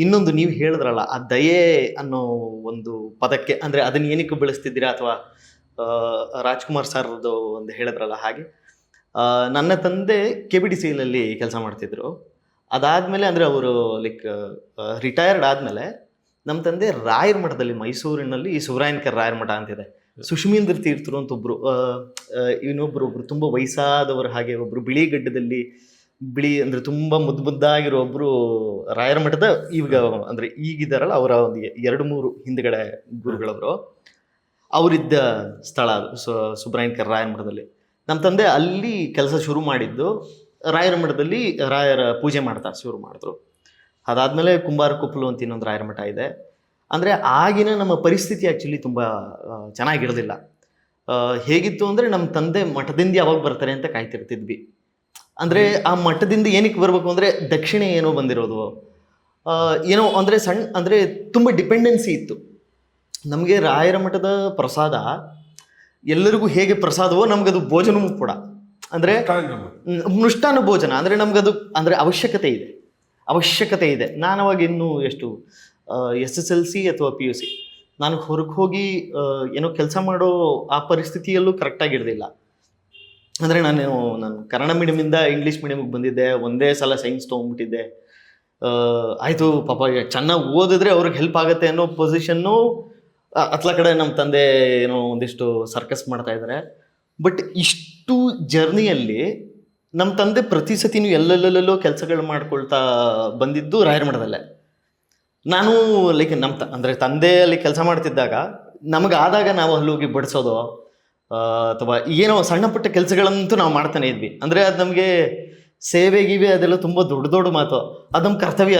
ಇನ್ನೊಂದು ನೀವು ಹೇಳಿದ್ರಲ್ಲ ಆ ದಯೆ ಅನ್ನೋ ಒಂದು ಪದಕ್ಕೆ ಅಂದರೆ ಅದನ್ನ ಏನಕ್ಕೆ ಬಳಸ್ತಿದ್ದೀರಾ ಅಥವಾ ರಾಜ್ಕುಮಾರ್ ಸರ್ದು ಒಂದು ಹೇಳಿದ್ರಲ್ಲ ಹಾಗೆ ನನ್ನ ತಂದೆ KBDCಯಲ್ಲಿ ಕೆಲಸ ಮಾಡ್ತಿದ್ರು. ಅದಾದಮೇಲೆ ಅಂದರೆ ಅವರು ಲೈಕ್ ರಿಟೈರ್ಡ್ ಆದಮೇಲೆ ನಮ್ಮ ತಂದೆ ರಾಯರ ಮಠದಲ್ಲಿ ಮೈಸೂರಿನಲ್ಲಿ ಸುಬ್ರಾಯನ್ಕರ್ ರಾಯರ ಮಠ ಅಂತಿದೆ. ಸುಷ್ಮೀಂದ್ರ ತೀರ್ಥರು ಅಂತ ಇನ್ನೊಬ್ರು ತುಂಬ ವಯಸ್ಸಾದವರು, ಹಾಗೆ ಒಬ್ರು ಬಿಳಿ ಗಡ್ಡದಲ್ಲಿ ಬಿಳಿ ಅಂದರೆ ತುಂಬ ಮುದ್ದಾಗಿರೋ ಒಬ್ರು ರಾಯರ ಮಠದ ಈಗ ಅಂದರೆ ಈಗಿದ್ದಾರಲ್ಲ ಅವರ ಒಂದು 2-3 ಹಿಂದ್ಗಡೆ ಗುರುಗಳವರು ಅವರಿದ್ದ ಸ್ಥಳ ಅದು ಸುಬ್ರಾಯನ್ಕರ್ ರಾಯರ ಮಠದಲ್ಲಿ. ನಮ್ಮ ತಂದೆ ಅಲ್ಲಿ ಕೆಲಸ ಶುರು ಮಾಡಿದ್ದು, ರಾಯರ ಮಠದಲ್ಲಿ ರಾಯರ ಪೂಜೆ ಮಾಡ್ತಾ ಶುರು ಮಾಡಿದ್ರು. ಅದಾದಮೇಲೆ ಕುಂಬಾರಕೊಪ್ಪಲು ಅಂತ ಇನ್ನೊಂದು ರಾಯರ ಮಠ ಇದೆ. ಅಂದರೆ ಆಗಿನ ನಮ್ಮ ಪರಿಸ್ಥಿತಿ ಆ್ಯಕ್ಚುಲಿ ತುಂಬ ಚೆನ್ನಾಗಿರೋದಿಲ್ಲ. ಹೇಗಿತ್ತು ಅಂದರೆ ನಮ್ಮ ತಂದೆ ಮಠದಿಂದ ಯಾವಾಗ ಬರ್ತಾರೆ ಅಂತ ಕಾಯ್ತಿರ್ತಿದ್ವಿ. ಅಂದರೆ ಆ ಮಠದಿಂದ ಏನಕ್ಕೆ ಬರಬೇಕು ಅಂದರೆ ದಕ್ಷಿಣೆ ಏನೋ ಬಂದಿರೋದು, ಏನೋ ಅಂದರೆ ಸಣ್ಣ ಅಂದರೆ ತುಂಬ ಡಿಪೆಂಡೆನ್ಸಿ ಇತ್ತು ನಮಗೆ. ರಾಯರ ಮಠದ ಪ್ರಸಾದ ಎಲ್ಲರಿಗೂ ಹೇಗೆ ಪ್ರಸಾದವೋ ನಮಗದು ಭೋಜನವೂ ಕೂಡ, ಅಂದರೆ ಮೃಷ್ಟಾನ್ನ ಭೋಜನ ಅಂದರೆ ನಮಗದು ಅಂದರೆ ಅವಶ್ಯಕತೆ ಇದೆ. ನಾನು ಅವಾಗ ಇನ್ನೂ ಎಷ್ಟು SSLC ಅಥವಾ PUC, ನಾನು ಹೊರಗೆ ಹೋಗಿ ಏನೋ ಕೆಲಸ ಮಾಡೋ ಆ ಪರಿಸ್ಥಿತಿಯಲ್ಲೂ ಕರೆಕ್ಟಾಗಿರ್ದಿಲ್ಲ. ಅಂದರೆ ನಾನು ಕನ್ನಡ ಮೀಡಿಯಮಿಂದ ಇಂಗ್ಲೀಷ್ ಮೀಡಿಯಮಿಗೆ ಬಂದಿದ್ದೆ, ಒಂದೇ ಸಲ ಸೈನ್ಸ್ ತೊಗೊಂಡ್ಬಿಟ್ಟಿದ್ದೆ. ಆಯಿತು ಪಾಪ ಚೆನ್ನಾಗಿ ಓದಿದ್ರೆ ಅವ್ರಿಗೆ ಹೆಲ್ಪ್ ಆಗುತ್ತೆ ಅನ್ನೋ ಪೊಸಿಷನ್ನು ಅತ್ಲ ಕಡೆ ನಮ್ಮ ತಂದೆ ಏನೋ ಒಂದಿಷ್ಟು ಸರ್ಕಸ್ ಮಾಡ್ತಾ ಇದ್ದಾರೆ. ಬಟ್ ಇಷ್ಟು ಜರ್ನಿಯಲ್ಲಿ ನಮ್ಮ ತಂದೆ ಪ್ರತಿ ಸತಿನೂ ಎಲ್ಲೆಲ್ಲೆಲ್ಲೋ ಕೆಲಸಗಳು ಮಾಡ್ಕೊಳ್ತಾ ಬಂದಿದ್ದು ರಾಯರ ಮಠದಲ್ಲೇ. ನಾನು ಲೈಕ್ ಅಂದರೆ ತಂದೆಯಲ್ಲಿ ಕೆಲಸ ಮಾಡ್ತಿದ್ದಾಗ ನಮಗಾದಾಗ ನಾವು ಅಲ್ಲಿ ಹೋಗಿ ಬಡಿಸೋದು ಅಥವಾ ಏನೋ ಸಣ್ಣ ಪುಟ್ಟ ಕೆಲಸಗಳಂತೂ ನಾವು ಮಾಡ್ತಾನೆ ಇದ್ವಿ. ಅಂದರೆ ಅದು ನಮಗೆ ಸೇವೆ ಗೀವೆ ಅದೆಲ್ಲ ತುಂಬ ದೊಡ್ಡ ಮಾತು, ಅದು ನಮ್ಮ ಕರ್ತವ್ಯ,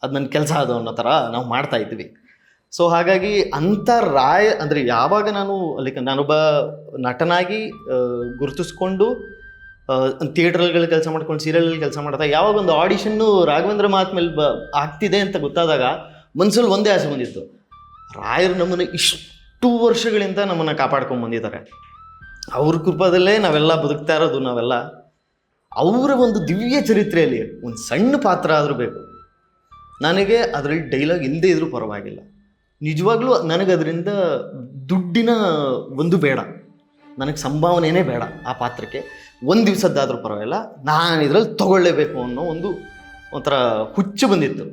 ಅದು ನನ್ನ ಕೆಲಸ ಅದು ಅನ್ನೋ ಥರ ನಾವು ಮಾಡ್ತಾ ಇದ್ವಿ. ಸೊ ಹಾಗಾಗಿ ಅಂಥ ಅಂದರೆ ಯಾವಾಗ ನಾನೊಬ್ಬ ನಟನಾಗಿ ಗುರುತಿಸ್ಕೊಂಡು ಥಿಯೇಟ್ರ್ಗಳಲ್ಲಿ ಕೆಲಸ ಮಾಡ್ಕೊಂಡು ಸೀರಿಯಲಲ್ಲಿ ಕೆಲಸ ಮಾಡ್ತಾ ಯಾವಾಗ ಒಂದು ಆಡಿಷನ್ನು ರಾಘವೇಂದ್ರ ಮಹಾತ್ಮೇಲೆ ಆಗ್ತಿದೆ ಅಂತ ಗೊತ್ತಾದಾಗ ಮನಸ್ಸಲ್ಲಿ ಒಂದೇ ಆಸೆ ಬಂದಿತ್ತು, ರಾಯರು ನಮ್ಮನ್ನು ಇಷ್ಟು ವರ್ಷಗಳಿಂದ ನಮ್ಮನ್ನು ಕಾಪಾಡ್ಕೊಂಡು ಬಂದಿದ್ದಾರೆ, ಅವ್ರ ಕೃಪದಲ್ಲೇ ನಾವೆಲ್ಲ ಬದುಕ್ತಾ ಇರೋದು. ನಾವೆಲ್ಲ ಅವರ ಒಂದು ದಿವ್ಯ ಚರಿತ್ರೆಯಲ್ಲಿ ಒಂದು ಸಣ್ಣ ಪಾತ್ರ ಆದರೂ ಬೇಕು. ನನಗೆ ಅದರಲ್ಲಿ ಡೈಲಾಗ್ ಇಲ್ಲದೇ ಇದ್ರೂ ಪರವಾಗಿಲ್ಲ, ನಿಜವಾಗ್ಲೂ ನನಗೆ ಅದರಿಂದ ದುಡ್ಡಿನ ಒಂದು ಬೇಡ, ನನಗೆ ಸಂಭಾವನೆಯೇ ಬೇಡ. ಆ ಪಾತ್ರಕ್ಕೆ ಒಂದು ದಿವಸದ್ದಾದರೂ ಪರವಾಗಿಲ್ಲ, ನಾನು ಇದರಲ್ಲಿ ತೊಗೊಳ್ಳೇಬೇಕು ಅನ್ನೋ ಒಂಥರ ಹುಚ್ಚು ಬಂದಿತ್ತು.